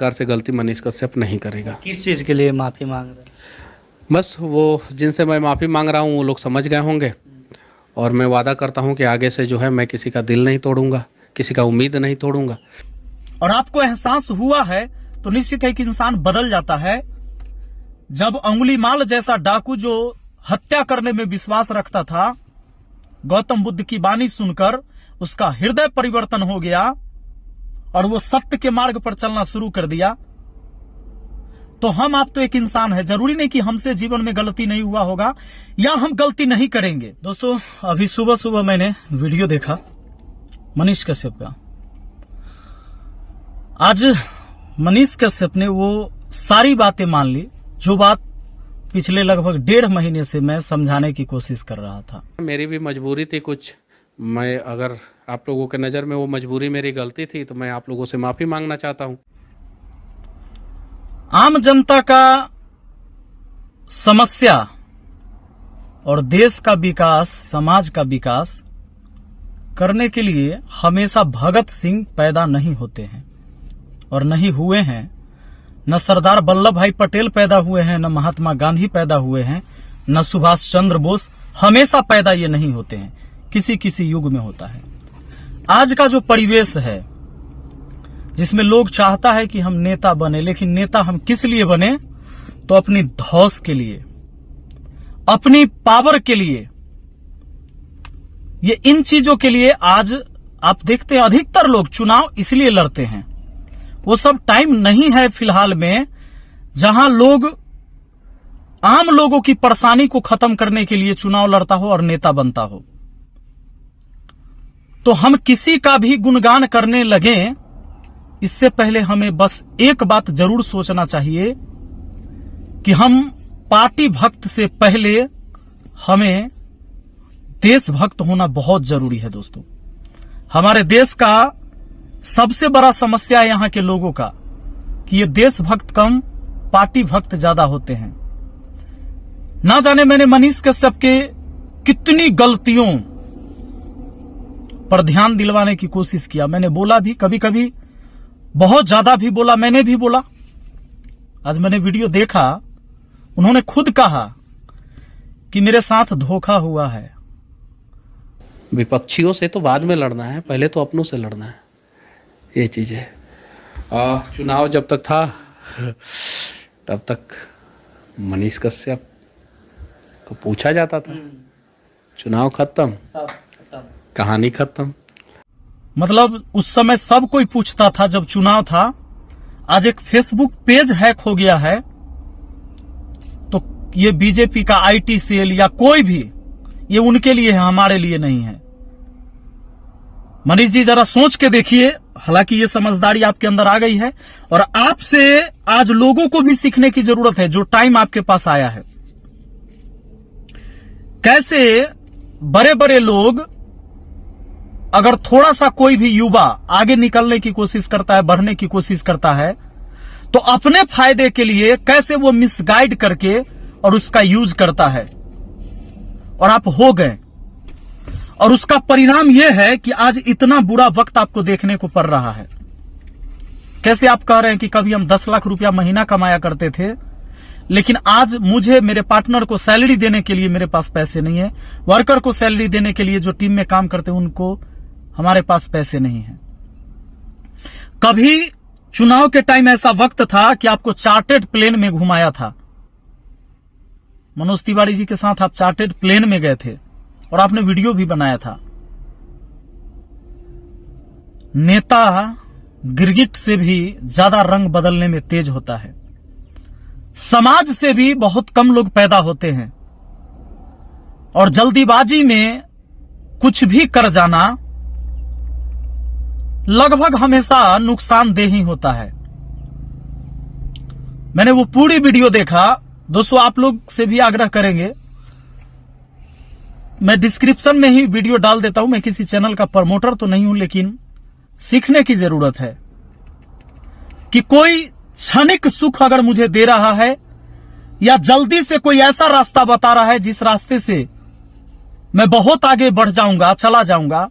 Car से गलती मनीष कश्यप नहीं करेगा। किस चीज़ के लिए माफ़ी मांग रहे हैं? बस वो जिनसे मैं माफ़ी मांग रहा हूँ वो लोग समझ गए होंगे, और मैं वादा करता हूँ कि आगे से जो है मैं किसी का दिल नहीं तोड़ूंगा, किसी का उम्मीद नहीं तोड़ूंगा। और आपको एहसास हुआ है तो निश्चित है कि इंसान बदल जाता है। जब अंगुलीमाल जैसा डाकू जो हत्या करने में विश्वास रखता था, गौतम बुद्ध की वाणी सुनकर उसका हृदय परिवर्तन हो गया और वो सत्य के मार्ग पर चलना शुरू कर दिया। तो हम आप तो एक इंसान है, जरूरी नहीं कि हमसे जीवन में गलती नहीं हुआ होगा या हम गलती नहीं करेंगे। दोस्तों, अभी सुबह सुबह मैंने वीडियो देखा मनीष कश्यप का। आज मनीष कश्यप ने वो सारी बातें मान ली जो बात पिछले लगभग 1.5 महीने से मैं समझाने की कोशिश कर रहा था। मेरी भी मजबूरी थी कुछ, मैं अगर आप लोगों के नज़र में वो मजबूरी मेरी गलती थी तो मैं आप लोगों से माफ़ी मांगना चाहता हूँ। आम जनता का समस्या और देश का विकास, समाज का विकास करने के लिए हमेशा भगत सिंह पैदा नहीं होते हैं और नहीं हुए हैं। न सरदार वल्लभ भाई पटेल पैदा हुए हैं, न महात्मा गांधी पैदा हुए हैं, न सुभाष चंद्र बोस। हमेशा पैदा ये नहीं होते हैं, किसी किसी युग में होता है। आज का जो परिवेश है जिसमें लोग चाहता है कि हम नेता बने, लेकिन नेता हम किस लिए बने? तो अपनी धौस के लिए, अपनी पावर के लिए, ये इन चीजों के लिए आज आप देखते हैं अधिकतर लोग चुनाव इसलिए लड़ते हैं। वो सब टाइम नहीं है फिलहाल में जहां लोग आम लोगों की परेशानी को खत्म करने के लिए चुनाव लड़ता हो और नेता बनता हो। तो हम किसी का भी गुणगान करने लगे इससे पहले हमें बस एक बात जरूर सोचना चाहिए कि हम पार्टी भक्त से पहले हमें देशभक्त होना बहुत जरूरी है। दोस्तों, हमारे देश का सबसे बड़ा समस्या है यहाँ के लोगों का कि ये देशभक्त कम, पार्टी भक्त ज्यादा होते हैं। ना जाने मैंने मनीष कश्यप के कितनी गलतियों पर ध्यान दिलवाने की कोशिश किया। मैंने बोला भी, कभी कभी बहुत ज्यादा भी बोला, मैंने भी बोला। आज मैंने वीडियो देखा, उन्होंने खुद कहा कि मेरे साथ धोखा हुआ है। विपक्षियों से तो बाद में लड़ना है, पहले तो अपनों से लड़ना है, ये चीज़ है। चुनाव जब तक था तब तक मनीष कश्यप को पूछा जाता था, चुनाव खत्म, कहानी खत्म। मतलब उस समय सब कोई पूछता था जब चुनाव था। आज एक फेसबुक पेज हैक हो गया है तो ये बीजेपी का आईटी सेल या कोई भी, ये उनके लिए है, हमारे लिए नहीं है। मनीष जी जरा सोच के देखिए। हालांकि ये समझदारी आपके अंदर आ गई है और आपसे आज लोगों को भी सीखने की जरूरत है, जो टाइम आपके पास आया है। कैसे बड़े बड़े लोग, अगर थोड़ा सा कोई भी युवा आगे निकलने की कोशिश करता है, बढ़ने की कोशिश करता है, तो अपने फायदे के लिए कैसे वो मिसगाइड करके और उसका यूज करता है। और आप हो गए, और उसका परिणाम यह है कि आज इतना बुरा वक्त आपको देखने को पड़ रहा है। कैसे आप कह रहे हैं कि कभी हम 10 लाख रुपया महीना कमाया करते थे, लेकिन आज मुझे, मेरे पार्टनर को सैलरी देने के लिए मेरे पास पैसे नहीं है, वर्कर को सैलरी देने के लिए जो टीम में काम करते हैं उनको हमारे पास पैसे नहीं है। कभी चुनाव के टाइम ऐसा वक्त था कि आपको चार्टर्ड प्लेन में घुमाया था। मनोज तिवारी जी के साथ आप चार्टर्ड प्लेन में गए थे और आपने वीडियो भी बनाया था। नेता गिरगिट से भी ज्यादा रंग बदलने में तेज होता है। समाज से भी बहुत कम लोग पैदा होते हैं और जल्दीबाजी में कुछ भी कर जाना लगभग हमेशा नुकसानदेह ही होता है। मैंने वो पूरी वीडियो देखा। दोस्तों, आप लोग से भी आग्रह करेंगे, मैं डिस्क्रिप्शन में ही वीडियो डाल देता हूं। मैं किसी चैनल का प्रमोटर तो नहीं हूं, लेकिन सीखने की जरूरत है कि कोई क्षणिक सुख अगर मुझे दे रहा है या जल्दी से कोई ऐसा रास्ता बता रहा है जिस रास्ते से मैं बहुत आगे बढ़ जाऊंगा, चला जाऊंगा,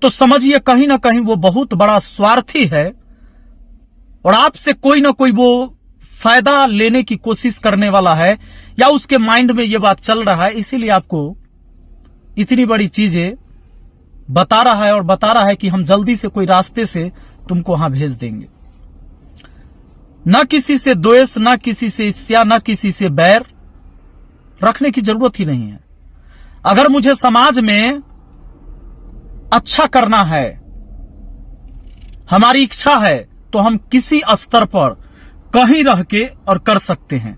तो समझिए कहीं ना कहीं वो बहुत बड़ा स्वार्थी है और आपसे कोई ना कोई वो फायदा लेने की कोशिश करने वाला है, या उसके माइंड में ये बात चल रहा है, इसीलिए आपको इतनी बड़ी चीजें बता रहा है और बता रहा है कि हम जल्दी से कोई रास्ते से तुमको वहां भेज देंगे। न किसी से द्वेष, न किसी से ईर्ष्या, न किसी से बैर रखने की जरूरत ही नहीं है। अगर मुझे समाज में अच्छा करना है, हमारी इच्छा है, तो हम किसी स्तर पर कहीं रह के और कर सकते हैं।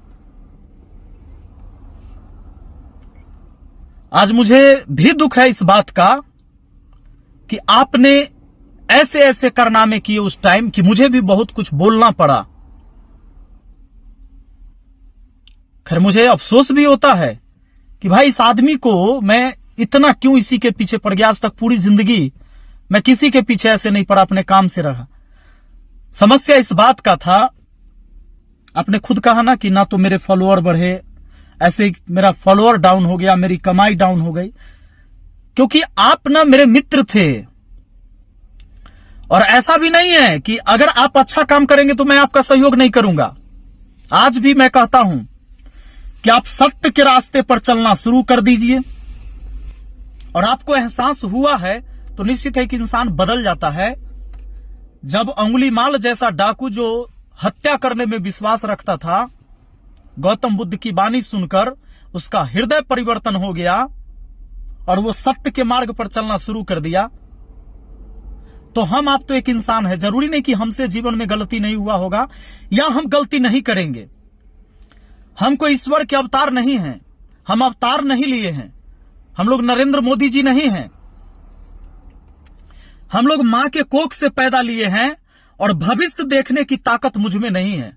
आज मुझे भी दुख है इस बात का कि आपने ऐसे ऐसे कारनामे किए उस टाइम कि मुझे भी बहुत कुछ बोलना पड़ा। खैर मुझे अफसोस भी होता है कि भाई इस आदमी को मैं इतना क्यों इसी के पीछे पड़ गया। आज तक पूरी जिंदगी मैं किसी के पीछे ऐसे नहीं पड़ा, अपने काम से रहा। समस्या इस बात का था, आपने खुद कहा ना कि ना तो मेरे फॉलोअर बढ़े, ऐसे मेरा फॉलोअर डाउन हो गया, मेरी कमाई डाउन हो गई, क्योंकि आप ना मेरे मित्र थे। और ऐसा भी नहीं है कि अगर आप अच्छा काम करेंगे तो मैं आपका सहयोग नहीं करूंगा। आज भी मैं कहता हूं कि आप सत्य के रास्ते पर चलना शुरू कर दीजिए, और आपको एहसास हुआ है तो निश्चित है कि इंसान बदल जाता है। जब अंगुलीमाल जैसा डाकू जो हत्या करने में विश्वास रखता था, गौतम बुद्ध की वाणी सुनकर उसका हृदय परिवर्तन हो गया और वो सत्य के मार्ग पर चलना शुरू कर दिया। तो हम आप तो एक इंसान है, जरूरी नहीं कि हमसे जीवन में गलती नहीं हुआ होगा या हम गलती नहीं करेंगे। हम कोई ईश्वर के अवतार नहीं हैं, हम अवतार नहीं लिए हैं, हम लोग नरेंद्र मोदी जी नहीं हैं। हम लोग मां के कोख से पैदा लिए हैं और भविष्य देखने की ताकत मुझ में नहीं है।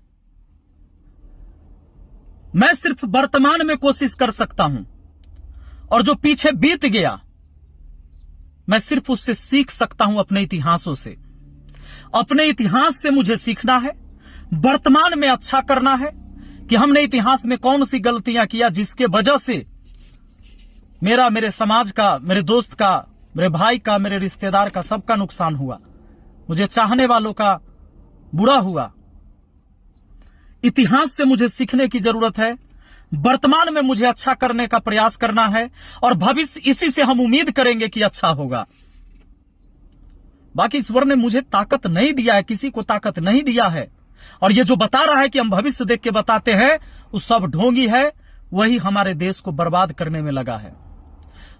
मैं सिर्फ वर्तमान में कोशिश कर सकता हूं, और जो पीछे बीत गया मैं सिर्फ उससे सीख सकता हूं, अपने इतिहासों से। अपने इतिहास से मुझे सीखना है, वर्तमान में अच्छा करना है कि हमने इतिहास में कौन सी गलतियां किया जिसके वजह से मेरा, मेरे समाज का, मेरे दोस्त का, मेरे भाई का, मेरे रिश्तेदार का, सबका नुकसान हुआ, मुझे चाहने वालों का बुरा हुआ। इतिहास से मुझे सीखने की जरूरत है, वर्तमान में मुझे अच्छा करने का प्रयास करना है, और भविष्य इसी से हम उम्मीद करेंगे कि अच्छा होगा। बाकी ईश्वर ने मुझे ताकत नहीं दिया है, किसी को ताकत नहीं दिया है, और ये जो बता रहा है कि हम भविष्य देख के बताते हैं, वो सब ढोंगी है, वही हमारे देश को बर्बाद करने में लगा है।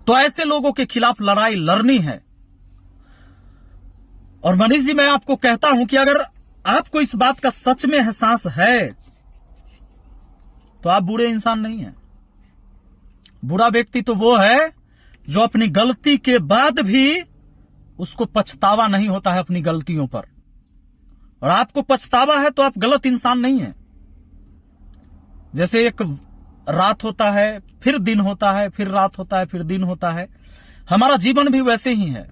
तो ऐसे लोगों के खिलाफ लड़ाई लड़नी है। और मनीष जी, मैं आपको कहता हूं कि अगर आपको इस बात का सच में एहसास है तो आप बुरे इंसान नहीं हैं। बुरा व्यक्ति तो वो है जो अपनी गलती के बाद भी उसको पछतावा नहीं होता है अपनी गलतियों पर, और आपको पछतावा है तो आप गलत इंसान नहीं हैं। जैसे एक रात होता है, फिर दिन होता है, फिर रात होता है, फिर दिन होता है, हमारा जीवन भी वैसे ही है।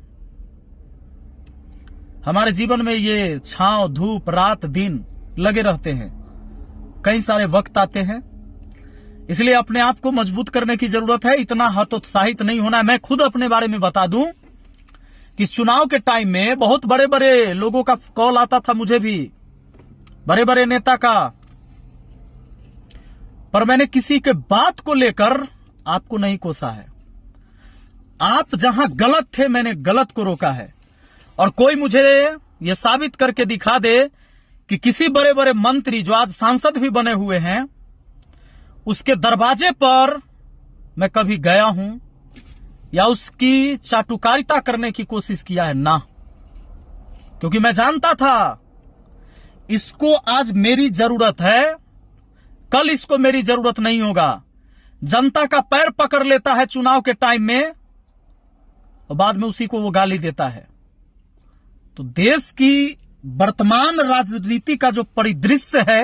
हमारे जीवन में ये छांव, धूप, रात, दिन लगे रहते हैं, कई सारे वक्त आते हैं। इसलिए अपने आप को मजबूत करने की जरूरत है, इतना हतोत्साहित नहीं होना है। मैं खुद अपने बारे में बता दूं कि चुनाव के टाइम में बहुत बड़े बड़े लोगों का कॉल आता था, मुझे भी, बड़े बड़े नेता का, पर मैंने किसी के बात को लेकर आपको नहीं कोसा है। आप जहां गलत थे, मैंने गलत को रोका है। और कोई मुझे यह साबित करके दिखा दे कि किसी बड़े बड़े मंत्री जो आज सांसद भी बने हुए हैं, उसके दरवाजे पर मैं कभी गया हूं या उसकी चाटुकारिता करने की कोशिश किया है ना, क्योंकि मैं जानता था इसको आज मेरी जरूरत है, कल इसको मेरी जरूरत नहीं होगा। जनता का पैर पकड़ लेता है चुनाव के टाइम में और बाद में उसी को वो गाली देता है। तो देश की वर्तमान राजनीति का जो परिदृश्य है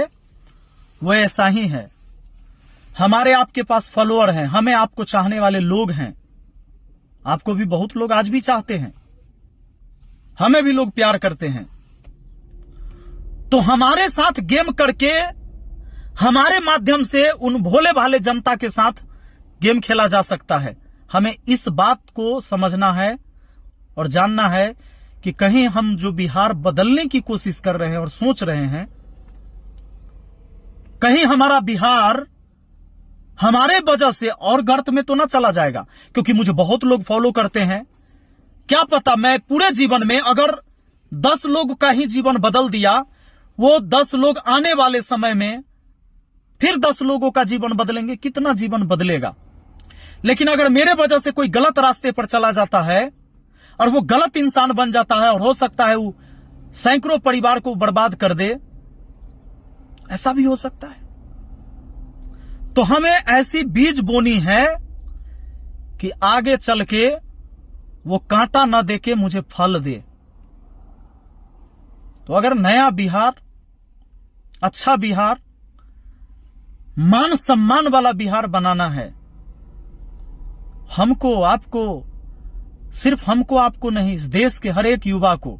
वो ऐसा ही है। हमारे आपके पास फॉलोअर हैं, हमें आपको चाहने वाले लोग हैं, आपको भी बहुत लोग आज भी चाहते हैं, हमें भी लोग प्यार करते हैं। तो हमारे साथ गेम करके, हमारे माध्यम से उन भोले भाले जनता के साथ गेम खेला जा सकता है। हमें इस बात को समझना है और जानना है कि कहीं हम जो बिहार बदलने की कोशिश कर रहे हैं और सोच रहे हैं, कहीं हमारा बिहार हमारे वजह से और गर्त में तो ना चला जाएगा। क्योंकि मुझे बहुत लोग फॉलो करते हैं, क्या पता मैं पूरे जीवन में अगर 10 लोग का ही जीवन बदल दिया, वो 10 लोग आने वाले समय में फिर 10 लोगों का जीवन बदलेंगे, कितना जीवन बदलेगा। लेकिन अगर मेरे वजह से कोई गलत रास्ते पर चला जाता है और वो गलत इंसान बन जाता है और हो सकता है वो सैकड़ों परिवार को बर्बाद कर दे, ऐसा भी हो सकता है। तो हमें ऐसी बीज बोनी है कि आगे चल के वो कांटा न देके मुझे फल दे। तो अगर नया बिहार, अच्छा बिहार, मान सम्मान वाला बिहार बनाना है, हमको आपको, सिर्फ हमको आपको नहीं, इस देश के हर एक युवा को,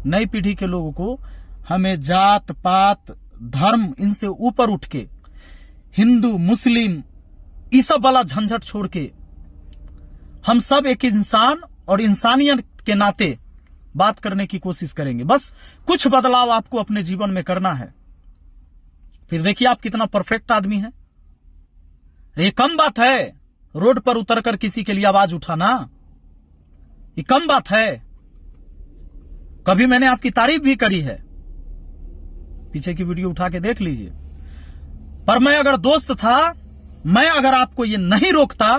नई पीढ़ी के लोगों को, हमें जात पात धर्म इनसे ऊपर उठ के हिंदू मुस्लिम ये सब वाला झंझट छोड़ के हम सब एक इंसान और इंसानियत के नाते बात करने की कोशिश करेंगे। बस कुछ बदलाव आपको अपने जीवन में करना है, फिर देखिए आप कितना परफेक्ट आदमी है। ये कम बात है रोड पर उतरकर किसी के लिए आवाज उठाना, ये कम बात है। कभी मैंने आपकी तारीफ भी करी है, पीछे की वीडियो उठा के देख लीजिए। पर मैं अगर दोस्त था, मैं अगर आपको ये नहीं रोकता,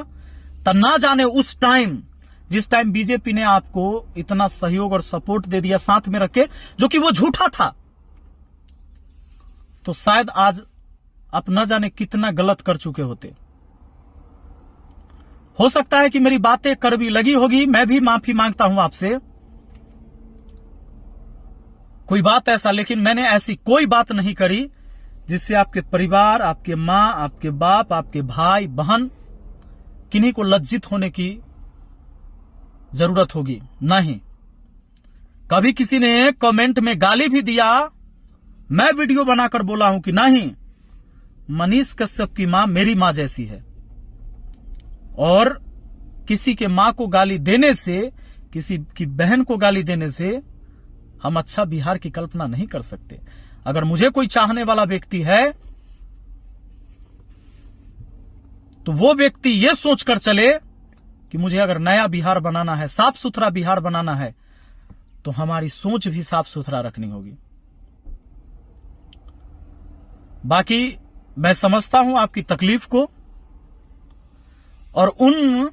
तब ना जाने उस टाइम, जिस टाइम बीजेपी ने आपको इतना सहयोग और सपोर्ट दे दिया साथ में रख के, जो कि वो झूठा था, तो शायद आज आप न जाने कितना गलत कर चुके होते। हो सकता है कि मेरी बातें कड़वी लगी होगी, मैं भी माफी मांगता हूं आपसे, कोई बात ऐसा, लेकिन मैंने ऐसी कोई बात नहीं करी जिससे आपके परिवार, आपके मां, आपके बाप, आपके भाई बहन किन्हीं को लज्जित होने की जरूरत होगी। नहीं, कभी किसी ने कमेंट में गाली भी दिया, मैं वीडियो बनाकर बोला हूं कि नहीं, मनीष कश्यप की मां मेरी मां जैसी है, और किसी के मां को गाली देने से, किसी की बहन को गाली देने से हम अच्छा बिहार की कल्पना नहीं कर सकते। अगर मुझे कोई चाहने वाला व्यक्ति है तो वो व्यक्ति ये सोचकर चले कि मुझे अगर नया बिहार बनाना है, साफ सुथरा बिहार बनाना है, तो हमारी सोच भी साफ सुथरा रखनी होगी। बाकी मैं समझता हूं आपकी तकलीफ को, और उन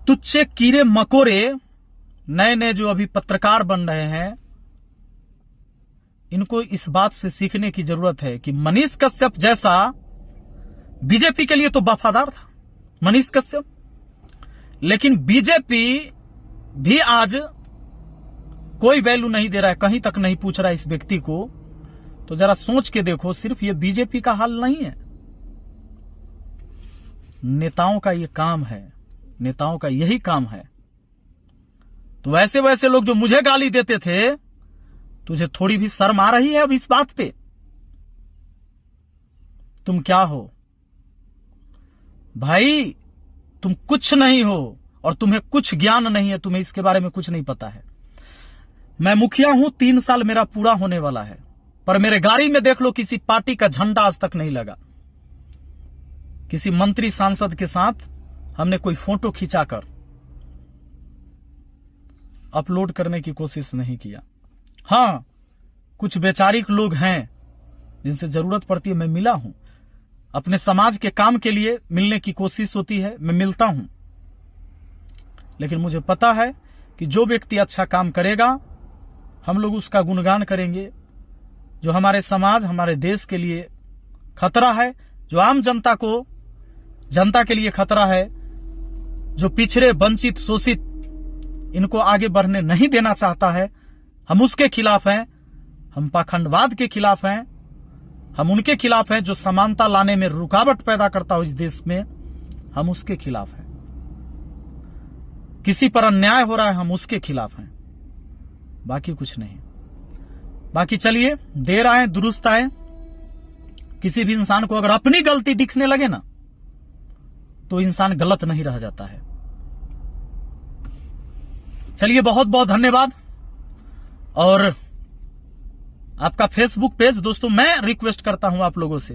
तुच्छे कीड़े मकोड़े नए नए जो अभी पत्रकार बन रहे हैं, इनको इस बात से सीखने की जरूरत है कि मनीष कश्यप जैसा बीजेपी के लिए तो वफादार था मनीष कश्यप, लेकिन बीजेपी भी आज कोई वैल्यू नहीं दे रहा है, कहीं तक नहीं पूछ रहा है इस व्यक्ति को। तो जरा सोच के देखो, सिर्फ ये बीजेपी का हाल नहीं है, नेताओं का ये काम है, नेताओं का यही काम है। तो वैसे वैसे लोग जो मुझे गाली देते थे, तुझे थोड़ी भी शर्म आ रही है अब इस बात पे? तुम क्या हो भाई? तुम कुछ नहीं हो और तुम्हें कुछ ज्ञान नहीं है, तुम्हें इसके बारे में कुछ नहीं पता है। मैं मुखिया हूं, 3 साल मेरा पूरा होने वाला है, पर मेरे गाड़ी में देख लो किसी पार्टी का झंडा आज तक नहीं लगा। किसी मंत्री सांसद के साथ हमने कोई फोटो खिंचाकर अपलोड करने की कोशिश नहीं किया। हां, कुछ वैचारिक लोग हैं जिनसे जरूरत पड़ती है, मैं मिला हूं, अपने समाज के काम के लिए मिलने की कोशिश होती है, मैं मिलता हूं। लेकिन मुझे पता है कि जो व्यक्ति अच्छा काम करेगा, हम लोग उसका गुणगान करेंगे। जो हमारे समाज, हमारे देश के लिए खतरा है, जो आम जनता के लिए खतरा है, जो पिछड़े, वंचित, शोषित, इनको आगे बढ़ने नहीं देना चाहता है, हम उसके खिलाफ हैं। हम पाखंडवाद के खिलाफ हैं, हम उनके खिलाफ हैं जो समानता लाने में रुकावट पैदा करता हो इस देश में, हम उसके खिलाफ हैं। किसी पर अन्याय हो रहा है, हम उसके खिलाफ हैं, बाकी कुछ नहीं। बाकी चलिए, देर आए दुरुस्त आए। किसी भी इंसान को अगर अपनी गलती दिखने लगे ना, तो इंसान गलत नहीं रह जाता है। चलिए, बहुत बहुत धन्यवाद। और आपका फेसबुक पेज दोस्तों, मैं रिक्वेस्ट करता हूं आप लोगों से,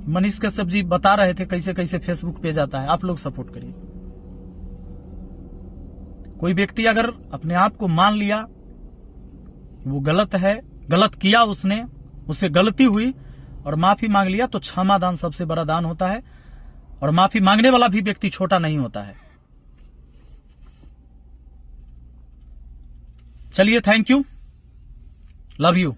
मनीष कश्यप जी बता रहे थे कैसे कैसे फेसबुक पेज आता है, आप लोग सपोर्ट करिए। कोई व्यक्ति अगर अपने आप को मान लिया वो गलत है, गलत किया उसने, उससे गलती हुई और माफी मांग लिया, तो क्षमा दान सबसे बड़ा दान होता है और माफी मांगने वाला भी व्यक्ति छोटा नहीं होता है। चलिए, थैंक यू, लव यू।